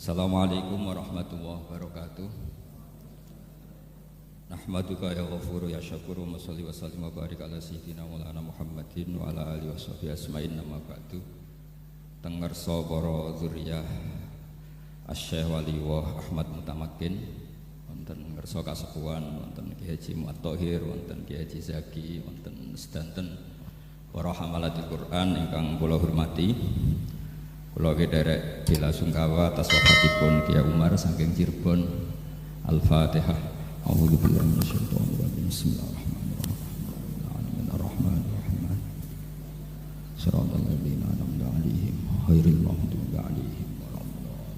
Assalamualaikum warahmatullahi wabarakatuh. Nahmaduka ya ghafuru ya syakuru wa salli wa sallim wa barik ala sayyidina maulana Muhammadin wa ala alihi wa sahbihi asma'in nama ba'du. Tengerso para dzurriyyah Asy-Syaikh Waliullah Ahmad Mutamakin, wonten ngerso kasepuhan, wonten Ki Haji Muhammad Thohir, wonten Ki Haji Zaki, wonten sedanten para hamalatul Quran ingkang kula hormati. Kula kederek bela sungkawa atas wafatipun Kiai Umar saking Cirebon. Al-Fatihah. A'udzu billahi minasyaitonir rajim. Bismillahirrahmanirrahim. Ar-Rahmanir-Rahim. Shiratal ladzina an'amta 'alaihim ghairil maghdubi 'alaihim waladdallin.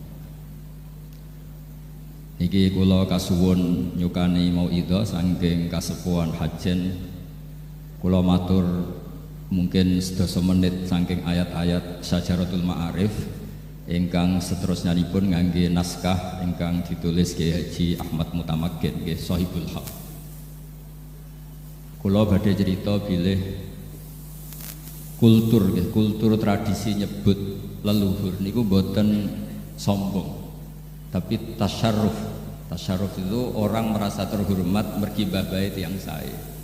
Niki kula kasuwun nyukani mauidhah saking kasepuhan Hajen. Kula matur mungkin sedasa menit saking ayat-ayat Syajaratul Ma'arif ingkang seterusnyanipun ngangge naskah ingkang ditulis Kiai Haji Ahmad Mutamakin nggih Shahibul Haq. Kula badhe cerita bilih kultur tradisi nyebut leluhur niku boten sombong tapi tasyarruf. Tasyarruf itu orang merasa terhormat mergi babahe tiyang sae.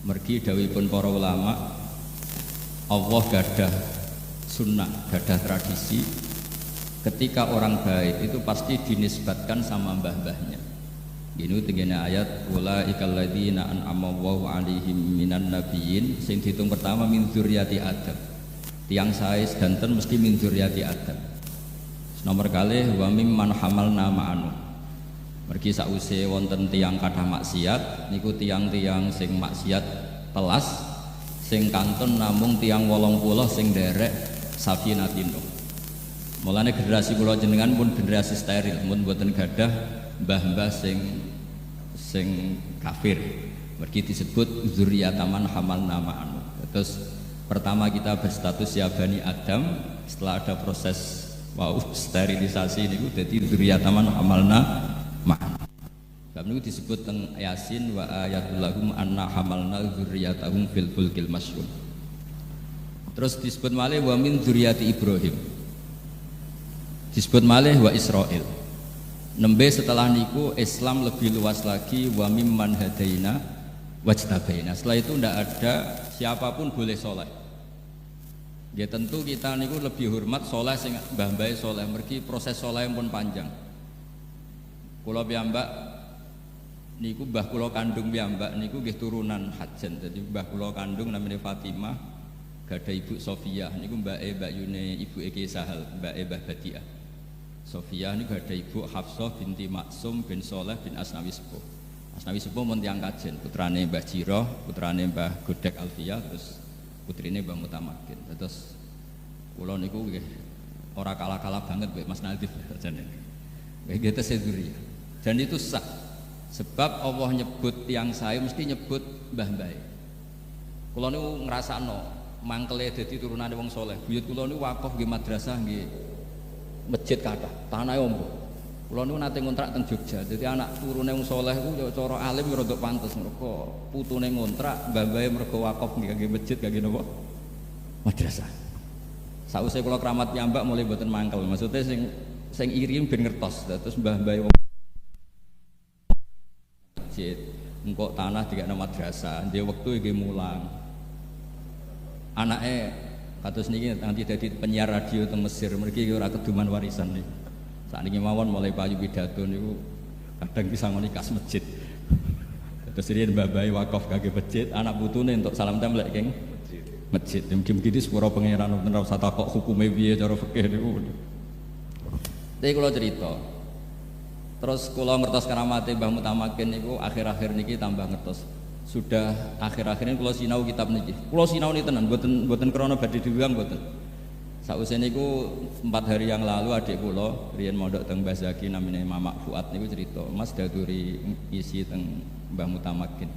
Mergi dawuhipun para ulama, Allah gadah sunnah, gadah tradisi. Ketika orang baik itu pasti dinisbatkan sama mbah-mbahnya. Ini tengene ayat ulaikal ladzina an'ama Allahu 'alaihim minan nabiyyin, sing dihitung pertama min dzurriyyati Adam. Tiang sae sedanten mesti min dzurriyyati Adam. Nomor kalih wa mimman hamalna ma'anu. Mergi sakwise wonten tiyang kathah maksiat niku tiyang-tiyang sing maksiat telas sing kantun namung tiyang 80 sing nderek Safinatin Nuh. Mulane generasi kula jenengan pun generasi steril, mun mboten gadah mbah-mbah sing kafir. Mergi disebut dzurriyyataman hamalna ma'anu. Terus pertama kita berstatus ya Bani Adam, setelah ada proses sterilisasi niku dadi dzurriyyataman hamalna ma'ana. Bab niku disebut teng Yasin wa ayatul lahum anna hamalna dzurriyyatahum fil fulkil masyhun. Terus disebut malih wa min dzurriyyati Ibrahim. Disebut malih wa Israil. Nembe setelah niku Islam lebih luas lagi wa mimman hadaina wajtabaina. Setelah itu ndak ada siapapun boleh soleh. Ya tentu kita niku lebih hormat soleh sing mbah-mbahe soleh, mergi proses soleh pun panjang. Kula piyambak niku mbah kula kandung piyambak niku nggih turunan Hajen. Jadi mbah kula kandung namanya Fatimah, gadah ibu Sofiyah niku mbake Mbak Yune ibuke Ki Sahal, mbake Mbah Badiah. Sofiyah niku gadah ibu Hafsah binti Maksum bin Soleh bin Asnawi Sepuh. Asnawi Sepuh mun tiyang Kajen, putrane Mbah Jiroh, putrane Mbah Godek Alfiyah, terus putrine Mbah Mutamakin. Terus kula niku nggih ora kalah-kalah banget mbek Mas Nadif jane. Nggih teseduri. Dan itu sah, sebab Allah nyebut tiang saya mesti nyebut mbah-mbahe. Kula niku ngrasakno mangkele dadi turunane wong saleh. Buyut kula niku wakaf nggih madrasah nggih masjid kathah, tanahe ombo. Kula niku nate ngontrak teng Jogja. Dadi anak turune wong saleh ku cara alim ya rada pantes mergo putune ngontrak, mbah-mbahe mergo wakaf nggih masjid kangge napa? Madrasah. Sakwise kula kramat piyambak mulai mboten mangkel. Maksudnya sing iri ben ngertos. Terus mbah-mbahe masjid, engkok tanah dikene madrasah, dia waktu iki mulang. Anake kados niki nanti dadi penyiar radio teng Mesir, mriki ora keduman warisan niku. Sakniki mawon mulai payu pidato niku kadang bisa ngoni kas masjid. Terus riyen mbah-mbahe wakaf kangge masjid, anak putune entuk salam templek keng masjid. Mugi-mugi sepura pangeran ora usah takok hukume piye cara fikih niku. Tapi kula cerita terus kula ngertos karamate Mbah Mutamakin niku akhir-akhir niki tambah ngertos. Sudah akhir-akhir ini kula sinau kitab niki. Kula sinau niki tenan, mboten krana badhe diulang mboten. Sakwise niku 4 hari yang lalu adik kula riyen mondok teng Mbah Zaki namine Mamak Fuad niku cerita, Mas daturi isi teng Mbah Mutamakin.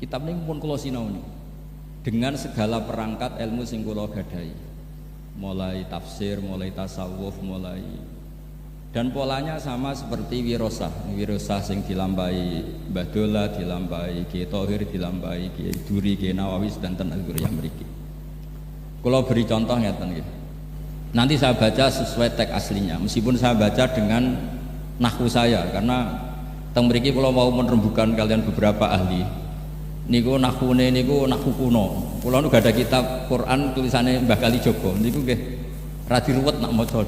Kitab niku pun kula sinau niku. Dengan segala perangkat ilmu sing kula gadahi. Mulai tafsir, mulai tasawuf, mulai dan polanya sama seperti wirosah sing dilambai Mbah Dola, dilambai Kiai Thohir, dilambai Kiai Duri, Kiai Nawawi dan ten Al-Ghuriyah mriki. Kula beri contoh ngeten nggih. Nanti saya baca sesuai teks aslinya, meskipun saya baca dengan nahwu saya, karena teng mriki kula mau menerembukan kalian beberapa ahli. Niku nahwune niku nahwu kuno. Kula nu gak ada kitab Quran tulisannya Mbah Kalijogo. Niku nggih radi ruwet nak maca.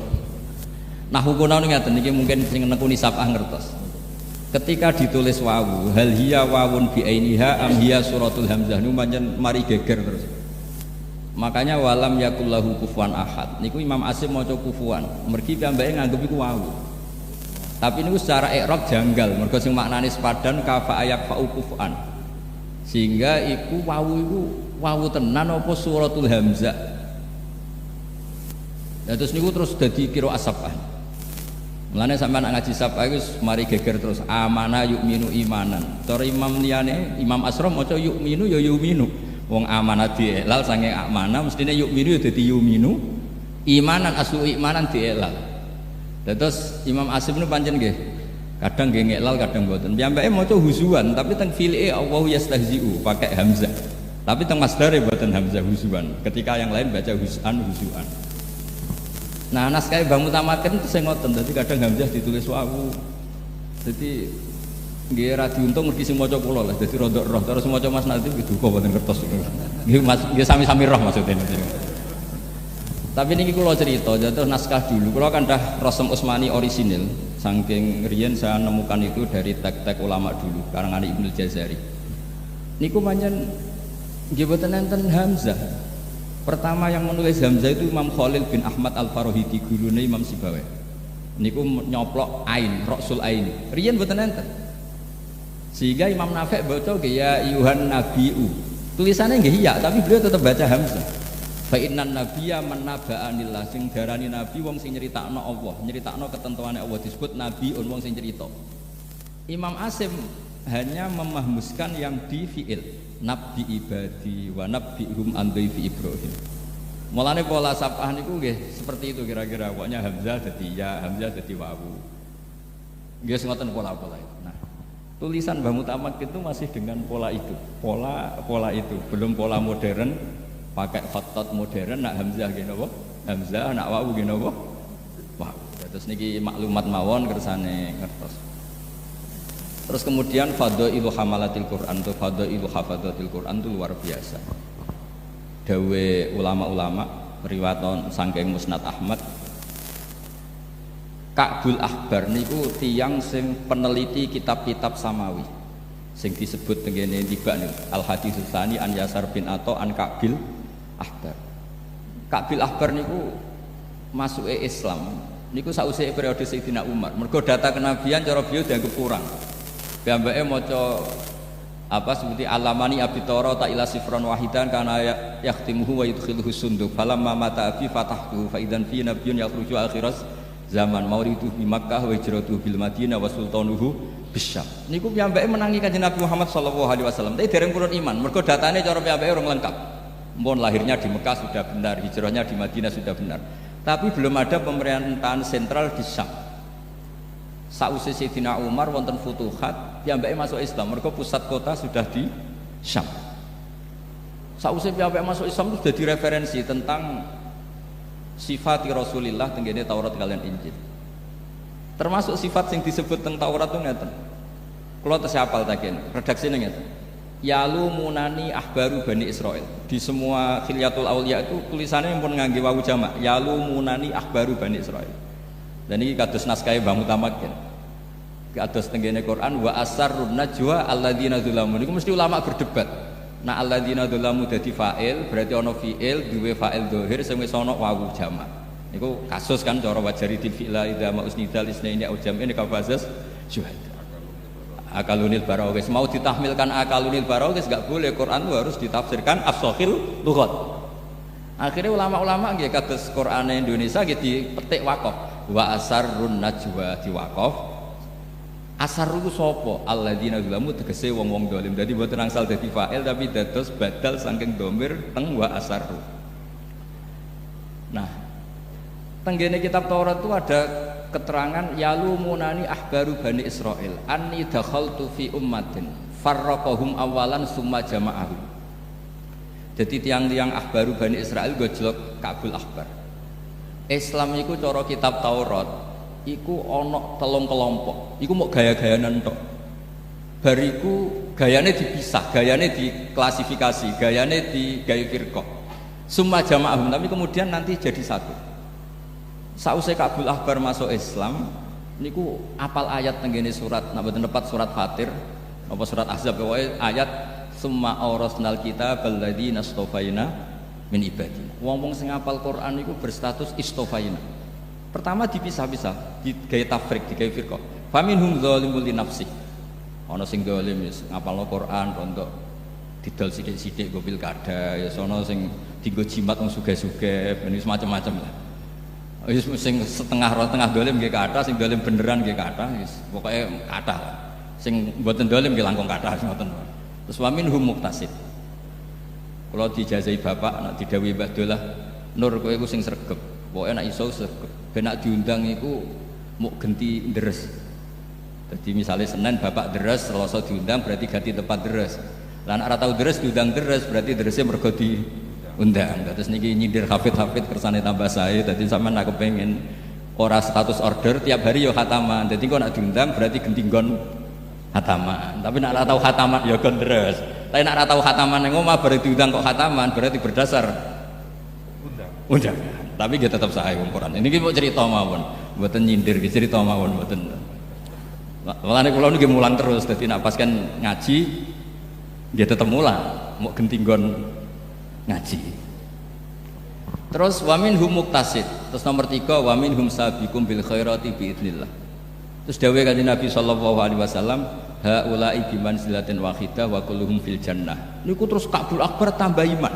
Nahwu kuno niku ngaten niki mungkin sing nekuni sabah ngertos. Ketika ditulis wawu, hal hiya wawun bi ainiha am hiya suratul hamzah niku pancen mari geger terus. Makanya walam yakullahu kufuwan ahad. Niku Imam Asim maca kufuwan. Mergi piyambake nganggep iku wawu. Tapi niku secara i'rab janggal, mergo sing maknane sepadan kafa ayak fa'u kufuan. Sehingga iku wawu tenan apa suratul hamzah. Ya terus niku terus dadi qiraat sabah. Mulane sampean ngaji sabah iku mari geger terus amana yu'minu imanan. Cara imam liyane Imam Asram maca yu'minu ya yu'minu. Wong amanah dielal sange amanah mestine yu'minu ya dadi yu'minu. Imanan aslu imanan dielal. Terus Imam Asim itu pancen nggih. Kadang nggih ngelal, kadang mboten. Piyambake maca huzuan, tapi teng fi'ile Allahu yastahzi'u pakai hamzah. Tapi teng masdare mboten hamzah huzuan. Ketika yang lain baca huzuan. Nah, naskah Bang Mutamakin itu sing ngoten. Dadi kadang hamzah ditulis wawu. Dadi nggih ra diuntung mergi sing maca kula lah. Dadi rodok roh. Terus maca Mas Nadim duka mboten kertos. Nggih Mas, nggih sami-sami roh maksudnya. Tapi ini kalau cerita, jatuh naskah dulu. Kalau kan dah Rasem Utsmani orisinil, saking riyen saya nemukan itu dari teks-teks ulama dulu, karangan Ibnu Jazari. Niku pancen nggih boten enten hamzah. Pertama yang menulis hamzah itu Imam Khalil bin Ahmad Al-Farahidi, gurune Imam Sibawi. Niku nyoplok ain, Rasul ain. Riyen boten enten. Sehingga Imam Nafi' baca ya Yuhan Nabiu. Tulisannya nggih iya, tapi beliau tetap baca hamzah. Fa innan nabiyya man naba'anillah, sing darani nabi wong sing nyeritakno Allah, nyeritakno ketentuane Allah, disebut nabi wong sing cerita. Imam Asim hanya memahmuskan yang di fi'il, nabbi ibadi wa nabbihum an dhaifi Ibrahim. Mulane pola sabah niku nggih seperti itu kira-kira, pokoknya hamzah dadi ya, hamzah dadi wawu. Nggih ngoten pola-pola itu. Nah, tulisan Mbah Mutamak itu masih dengan pola itu. Pola itu, belum pola modern. Pakai khatat modern nak hamzah gini apa? Hamzah nak wawu gini apa? Wah, terus niki maklumat mawon kersane ngertos. Terus kemudian fadhailu hamalatil Quran atau fadhailu hafadzatil Quran itu luar biasa. Dawe ulama-ulama riwayaton saking Musnad Ahmad. Ka'bul Ahbar niku tiyang sing peneliti kitab-kitab samawi. Sing disebut tengene tiba niku Al Hadits Tsani an Yasar bin Atha an Ka'bil Ahbar. Ka'bil Ahbar niku masuke Islam niku sausé periode Sayyidina Umar. Mergo data kenabian cara beliau dianggap kurang. Piyambake maca apa seperti alamani abitara ta ila sifron wahidan kana yahtimuhu wa yudkhiluhu sunduk. Falamma mata abi fatahtu fa idzan fi nabiyyun yakhruju akhiras zaman mauridu bi Makkah wa hijratu bil Madinah wa sultanuhu bisyam. Niku piyambake menangi Kanjeng Nabi Muhammad sallallahu alaihi wasallam. Tapi dereng purun iman. Mergo datane cara piyambake urung lengkap. Mohon lahirnya di Mekah sudah benar, hijrahnya di Madinah sudah benar, tapi belum ada pemerintahan sentral di Syam. Sausé Sayyidina Umar wonten futuhat, piyambake masuk Islam, mergo pusat kota sudah di Syam. Sausé piyambake masuk Islam itu sudah direferensi tentang sifat Rasulillah tenggene Taurat kalian Injil. Termasuk sifat yang disebut tentang Taurat itu ngeten. Kula tesih apal ta kene, redaksine ngeten. Yalu munani ahbaru Bani Israel. Di semua Khilyatul Auliya itu tulisannya pun ngangge wawu jamak. Yalu munani ahbaru Bani Israel. Dan ini kados naskah Mbah Mutamakin. Kados tenggene Quran wa asarrun najwa alladzina dzulamu. Niku mesti ulama berdebat. Nah alladzina dzulamu dadi fa'il, berarti ana fi'il duwe fa'il dzahir sing wis ana wawu jamak. Niku kasus kan cara wajari til fi'la idza ma'usnidal isnaini au jam'in kafazas syuhada. Akalunil barawis mau ditahmilkan akalunil barawis nggak boleh. Quran itu harus ditafsirkan as-sahil lughat. Akhirnya ulama-ulama nggih kados Quran Indonesia nggih dipetik wakaf wa asarrun najwa diwakaf. Asar itu sapa? Alladzina zalamu tegese wong-wong dolim. Dadi mboten angsal dadi fa'il tapi dados badal saking dhamir teng wa asarru. Nah, tenggene kitab Taurat itu ada keterangan yalumunani ahbaru Bani Israel anni dakhaltu fi ummatin farraqahum awalan summa jama'ahum. Jadi tiang-tiang ahbaru Bani Israel gojlok Ka'bul Ahbar. Islam iku cara kitab Taurat iku ana 3 kelompok. Iku mau gaya-gayanan tok. Bariku gayane dipisah, gayane diklasifikasi, gayane digawe firqah. Summa jama'ahum, tapi kemudian nanti jadi satu. Sausé Kabul Ahbar masuk Islam niku apal ayat tenggene surat, nek mboten tepat surat Fatir apa surat Ahzab pokoke ayat summa aurasnal kitabal ladzina istofaina min ibadina. Wong-wong sing apal Quran niku berstatus istofaina. Pertama dipisah-pisah, digawe tafrik, digawe firqah. Faminhum zalimul li nafsi. Ana sing zalim wis ngapalno Quran rontok didol sithik-sithik go pilkada, ya sono sing dienggo jimat wong sugih-sugih, ben wis macam-macam lah. Wis sing setengah dolim nggih kathah, sing dolim beneran nggih kathah, wis pokoke kathah. Sing mboten dolim nggih langkung kathah ngoten. Terus wa minhum muqtasid. Kula dijazahi bapak nek didhawuhi Mbah Dolah, Nur kowe iku sing sregep. Pokoke nek iso sregep. Ben nek diundang iku muk genti deres. Jadi misalnya Senin bapak deres, Selasa diundang berarti ganti tempat deres. Lan ora tau deres diundang deres berarti deresnya mergo diundang. Terus niki nyindir hafid-hafid kersane tambah sae. Dadi sampean nak kepengin ora status order tiap hari yo khataman. Dadi kok nak diundang berarti ganti nggon khataman. Tapi nak ora tau khataman yo gon deres. Tapi nak ora tau khataman ning omah bareng diundang kok khataman berarti berdasar undang. Tapi dia tetap sae wong Quran. Ini mau cerita mawon, mboten nyindir, cerita mawon mboten. Mulane kula niki mulang terus, dadi nek pas kan ngaji dia tetap mulang, mau genti nggon ngaji. Terus wa minhum muqtasid. Terus nomor 3 wa minhum sabiqum bil khairati biidznillah. Terus dawuh kanjeng Nabi sallallahu alaihi wasallam, haula'i bimanzilatin wahidah wa kulluhum fil jannah. Niku terus Kabul Akbar tambah iman.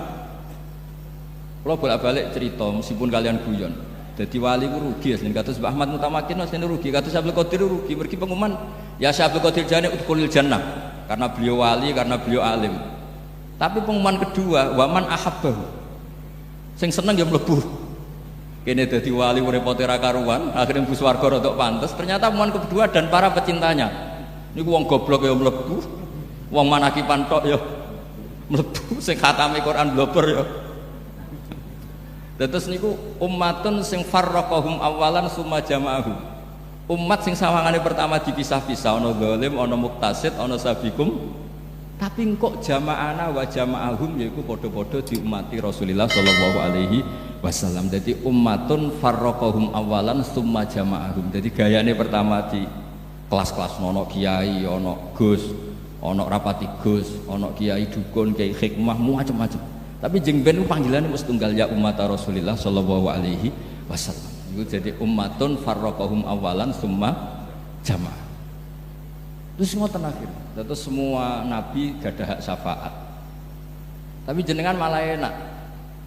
Kula bolak-balik cerita meskipun kalian guyon. Jadi wali ku rugi asline kados Mbah Ahmad Mutamakin asline rugi, kados Abdul Qadir rugi. Mergi pengumuman ya Abdul Qadir jane udkhulil jannah karena beliau wali, karena beliau alim. Tapi pengumuman kedua waman ahabbahu. Sing seneng ya mlebu. Kene dadi wali repote ra karuan, akhirnya mlebu swarga rodok pantes. Ternyata pengumuman kedua dan para pecintanya. Niku wong goblok ya mlebu, wong manakipan tok ya mlebu, sing khatame Quran blober ya. Terus niku ummatun sing farraqahum awalan summa jama'ahum. Umat sing sawangane pertama dipisah-pisah, ana zalim, ana muqtasid, ana sabiqum. Tapi kok jama'ana wa jama'ahum yaiku padha-padha diumati Rasulullah sallallahu alaihi wasallam. Dadi ummatun farraqahum awalan summa jama'ahum. Dadi gayane pertama di kelas-kelas ana kiai, ana gus, ana rapati gus, ana kiai dukun, kiai hikmah, macam-macam. Tapi jeng ben panggilannya mesti tunggal ya umat Rasulullah sallallahu alaihi wasallam. Itu jadi ummatun farraqahum awalan summa jamaah. Terus ngoten akhir. Terus semua nabi gadah hak syafaat. Tapi jenengan malah enak.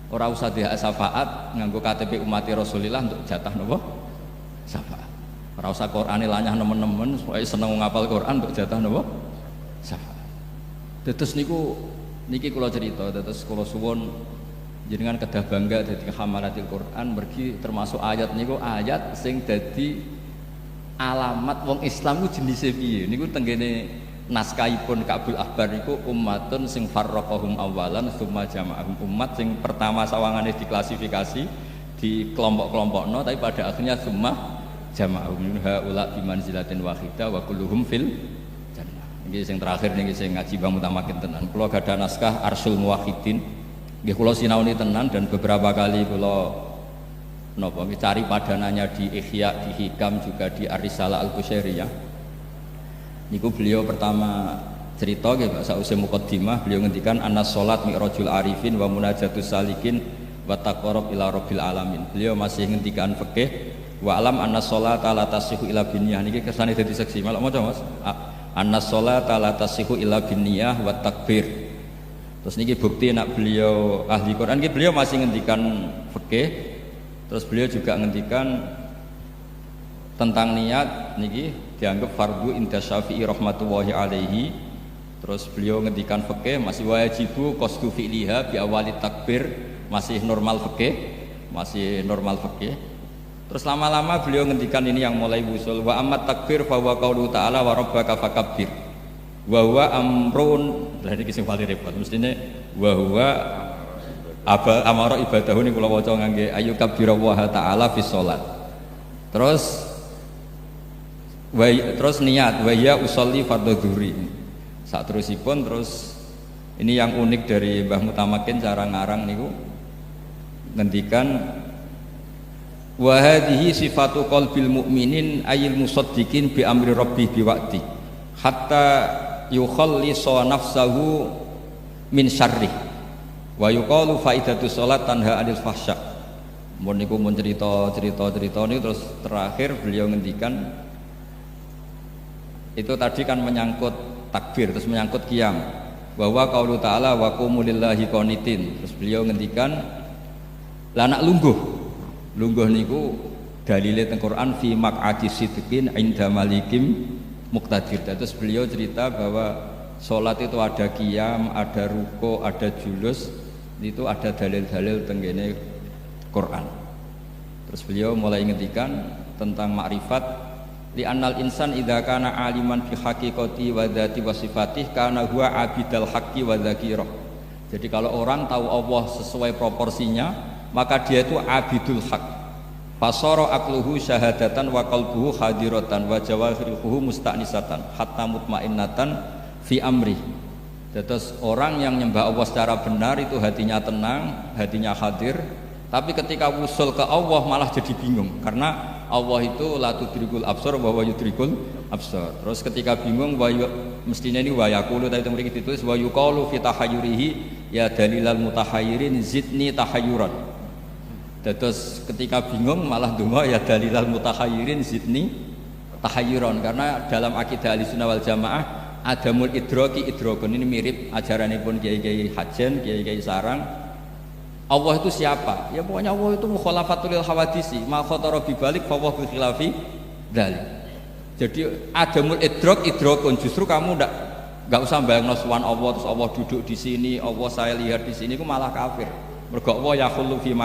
Ora usah di hak syafaat nganggo KTP umat Rasulullah untuk jatah napa? Syafaat. Ora usah Qur'ane lanyah nemen-nemen supaya seneng ngapal Quran untuk jatah napa? Syafaat. Terus niku niki kula cerita, terus kula suwun jenengan kedah bangga dadi hamalatil Quran, mergi termasuk ayat niku ayat sing dadi alamat wong Islam ku jenise piye. Niku tenggene naskahipun Kabul Ahbar niku ummatun sing farraqahum awalan summa jama'ahum. Umat sing pertama sawangane diklasifikasi di kelompok-kelompokno tapi pada akhirnya summa jama'ahum. Haula bimanzilatin wahidah wa kulluhum fil ini yang terakhir nih saya ngaji Bang Mutamakin tenan. Kalau ada naskah Arsyul Muwahhidin, nggih kula sinauni tenan dan beberapa kali kula napa cari padanannya di Ihya, di Hikam juga di Ar-Risalah Al-Qusyairiyah. Niku beliau pertama cerita nggih Pak sause muqaddimah beliau ngendikan annas salat mi'rajul arifin wa munajatus salikin wa taqarrub ila rabbil alamin. Beliau masih ngendikan fikih wa alam annas salata la tasihu ila binniyah niki kersane dadi seksi. Malah maca Mas. Annas sholata la tasihu illa binniyah wa takbir. Terus niki bukti nak beliau ahli Quran niki beliau masih ngendikan fikih. Terus beliau juga ngendikan tentang niat niki dianggap fardu inda Syafi'i rahmatullahi alaihi. Terus beliau ngendikan fikih masih wajibu qasdu fi'liha bi awali takbir, masih normal fikih, masih normal fikih. Terus lama-lama beliau ngendikan ini yang mulai usul wa amat takbir fa wa qaulu ta'ala wa rabbaka fakabbir wa huwa amrun. Lah iki sing paling repot mestine wa huwa aba amara ibadahu niku kula waca ngangge ayu kabbira wa ta'ala fi sholat. Terus niat wa ya usolli fardhu dzuri. Saterusipun terus ini yang unik dari Mbah Mutamakin cara ngarang niku ngendikan wa hadhihi sifatu qalbil mu'minin ayil musaddiqin bi amri rabbih bi waqti hatta yukhallisa nafsahu min syarri wa yuqalu faidatu sholat tanha anil fahsya. Mun niku mun cerita niku terus terakhir beliau ngendikan itu tadi kan menyangkut takbir terus menyangkut qiyam bahwa qaulu ta'ala wa qumu lillahi qanitin. Terus beliau ngendikan lah nak lungguh niku dalile teng Quran fi maq'adi sidqin inda malikim muqtadir. Terus beliau cerita bahwa sholat itu ada qiyam, ada ruku, ada julus, itu ada dalil-dalil teng kene Quran. Terus beliau mulai ngendikan tentang makrifat li annal insan idza kana aliman fi haqiqati wa dzati wa sifatih kana huwa abidal haqqi wa dzakirah. Jadi kalau orang tahu Allah sesuai proporsinya, maka dia itu abidul haq. Fasara aqluhu syahadatan wa qalbuhu hadiratan wa jawarihuhu musta'nisatan hatta mutmainnatan fi amri. Terus orang yang nyembah Allah secara benar itu hatinya tenang, hatinya hadir, tapi ketika wusul ke Allah malah jadi bingung karena Allah itu la tudrikul absar wa huwa yudrikul absar. Terus ketika bingung mestinya ini wa yaqulu tadi mriki ditulis wa yuqalu fi tahayyurihi ya dalilal mutahayyirin zidni tahayyuran. Terus ketika bingung malah donga ya dalilal mutahayyirin zidni tahayyuran karena dalam akidah Ahlussunnah wal Jamaah adamul idraki idrakun ini mirip ajaranipun kiai-kiai Hajen, kiai-kiai Sarang. Allah itu siapa? Ya pokoknya Allah itu mukhalafatul lil hawadisi, ma khatara bi balik fa bi khilafi dzalik. Jadi adamul idrakun justru kamu enggak usah bayangno suwan Allah terus Allah duduk di sini, Allah saya lihat di sini itu malah kafir. Mergo Allah yakhullu fi